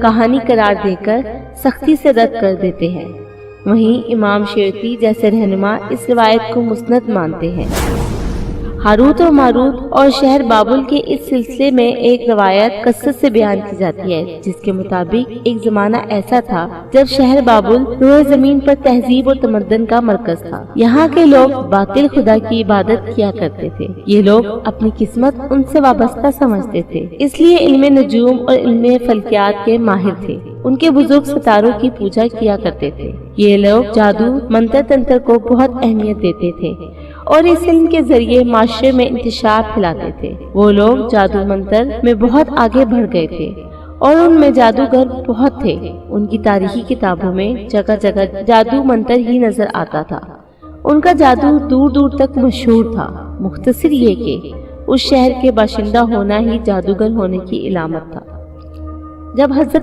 کہانی قرار دے کر سختی سے رد کر دیتے ہیں۔ وہیں امام شیوطی جیسے رہنما اس روایت کو مستند مانتے ہیں۔ ہاروت و ماروت اور شہر بابل کے اس سلسلے میں ایک روایت کثرت سے بیان کی جاتی ہے، جس کے مطابق ایک زمانہ ایسا تھا جب شہر بابل روئے زمین پر تہذیب اور تمدن کا مرکز تھا۔ یہاں کے لوگ باطل خدا کی عبادت کیا کرتے تھے۔ یہ لوگ اپنی قسمت ان سے وابستہ سمجھتے تھے، اس لیے علم نجوم اور علم فلکیات کے ماہر تھے۔ ان کے بزرگ ستاروں کی پوجا کیا کرتے تھے۔ یہ لوگ جادو، منتر تنتر کو بہت اہمیت دیتے تھے اور اس علم کے ذریعے معاشرے میں انتشار پھیلاتے تھے۔ وہ لوگ جادو منتر میں بہت آگے بڑھ گئے تھے اور ان میں جادوگر بہت تھے۔ ان کی تاریخی کتابوں میں جگہ جگہ جادو منتر ہی نظر آتا تھا۔ ان کا جادو دور دور تک مشہور تھا۔ مختصر یہ کہ اس شہر کے باشندہ ہونا ہی جادوگر ہونے کی علامت تھا۔ جب حضرت